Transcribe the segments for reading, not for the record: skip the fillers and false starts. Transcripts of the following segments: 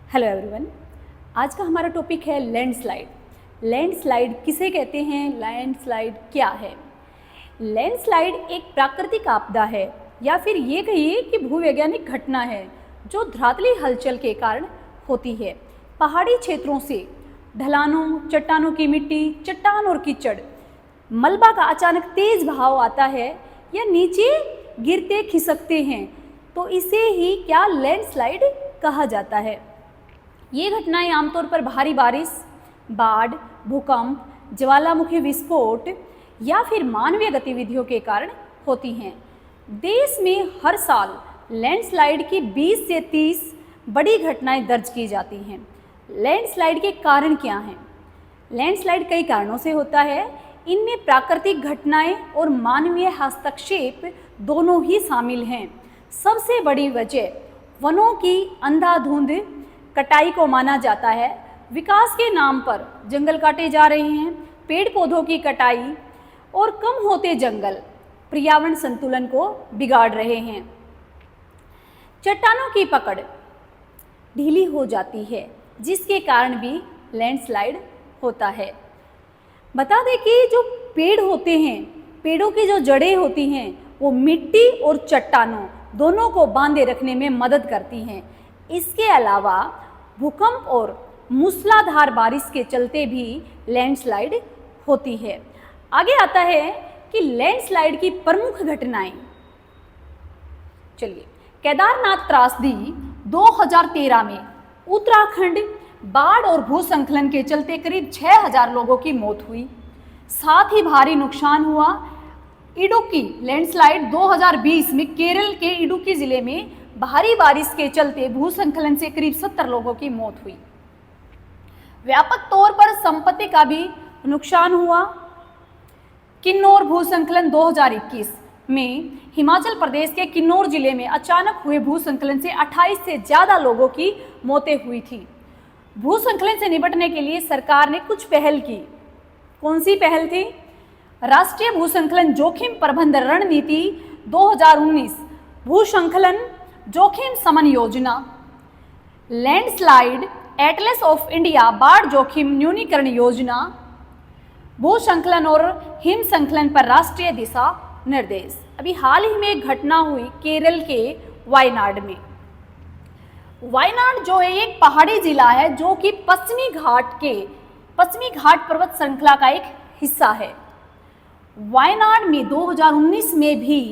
Hello everyone. आज का हमारा टॉपिक है लैंडस्लाइड। लैंडस्लाइड किसे कहते हैं, लैंडस्लाइड क्या है? लैंडस्लाइड एक प्राकृतिक आपदा है या फिर ये कहिए कि भूवैज्ञानिक घटना है जो धरातली हलचल के कारण होती है। पहाड़ी क्षेत्रों से ढलानों, चट्टानों की मिट्टी, चट्टान और कीचड़, मलबा का अचानक तेज बहाव आता है या नीचे गिरते खिसकते हैं तो इसे ही क्या लैंडस्लाइड कहा जाता है। ये घटनाएं आमतौर पर भारी बारिश, बाढ़, भूकंप, ज्वालामुखी विस्फोट या फिर मानवीय गतिविधियों के कारण होती हैं। देश में हर साल लैंडस्लाइड की 20 से 30 बड़ी घटनाएं दर्ज की जाती हैं। लैंडस्लाइड के कारण क्या हैं? लैंडस्लाइड कई कारणों से होता है। इनमें प्राकृतिक घटनाएं और मानवीय हस्तक्षेप दोनों ही शामिल हैं। सबसे बड़ी वजह वनों की अंधाधुंध कटाई को माना जाता है। विकास के नाम पर जंगल काटे जा रहे हैं। पेड़ पौधों की कटाई और कम होते जंगल पर्यावरण संतुलन को बिगाड़ रहे हैं। चट्टानों की पकड़ ढीली हो जाती है जिसके कारण भी लैंडस्लाइड होता है। बता दें कि जो पेड़ होते हैं, पेड़ों की जो जड़ें होती हैं वो मिट्टी और चट्टानों दोनों को बांधे रखने में मदद करती हैं। इसके अलावा भूकंप और मूसलाधार बारिश के चलते भी लैंडस्लाइड होती है। आगे आता है कि लैंडस्लाइड की प्रमुख घटनाएं। चलिए, केदारनाथ त्रासदी 2013 में उत्तराखंड बाढ़ और भूस्खलन के चलते करीब 6000 लोगों की मौत हुई। साथ ही भारी नुकसान हुआ। इडुक्की लैंडस्लाइड 2020 में केरल के इडुक्की जिले में भारी बारिश के चलते भूस्खलन से करीब 70 लोगों की मौत हुई। व्यापक तौर पर संपत्ति का भी नुकसान हुआ। किन्नौर भूस्खलन 2021 में हिमाचल प्रदेश के किन्नौर जिले में अचानक हुए भूस्खलन से 28 से ज़्यादा लोगों की मौतें हुई थी। भूस्खलन से निपटने के लिए सरकार ने कुछ पहल की। कौन सी पहल थी? राष्ट्रीय भूस्खलन जोखिम प्रबंधन रणनीति 2019, भूस्खलन जोखिम शमन योजना, लैंडस्लाइड एटलस ऑफ इंडिया बाढ़ जोखिम न्यूनीकरण योजना, भूस्खलन और हिमस्खलन पर राष्ट्रीय दिशा निर्देश। अभी हाल ही में एक घटना हुई केरल के वायनाड में। वायनाड जो है एक पहाड़ी जिला है जो कि पश्चिमी घाट पर्वत श्रृंखला का एक हिस्सा है। वायनाड में 2019 में भी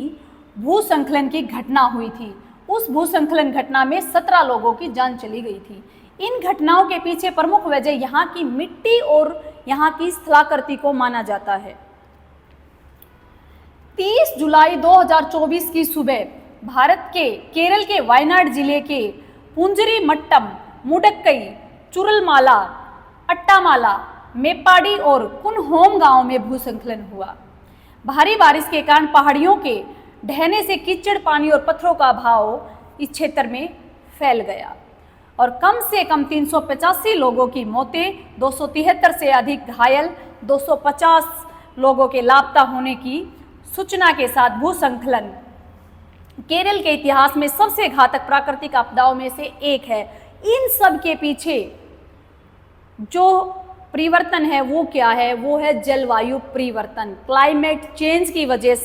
भूस्खलन की घटना हुई थी। उस भूस्खलन घटना में 17 लोगों की जान चली गई थी। इन घटनाओं के पीछे प्रमुख वजह यहाँ की मिट्टी और यहाँ की स्थलाकृति को माना जाता है। 30 जुलाई 2024 की सुबह भारत के केरल के वायनाड जिले के पुंजरी मट्टम, मुडक्कई, चुरलमाला, अट्टामाला, मेप्पाडी और कुनहोम गांव में भूस्खलन हुआ। भारी बारिश के कारण पहाड़ियों के ढहने से कीचड़, पानी और पत्थरों का भाव इस क्षेत्र में फैल गया और कम से कम 385 लोगों की मौतें, 273 से अधिक घायल, 250 लोगों के लापता होने की सूचना के साथ भूस्खलन केरल के इतिहास में सबसे घातक प्राकृतिक आपदाओं में से एक है। इन सब के पीछे जो परिवर्तन है वो क्या है? वो है जलवायु परिवर्तन, क्लाइमेट चेंज की वजह से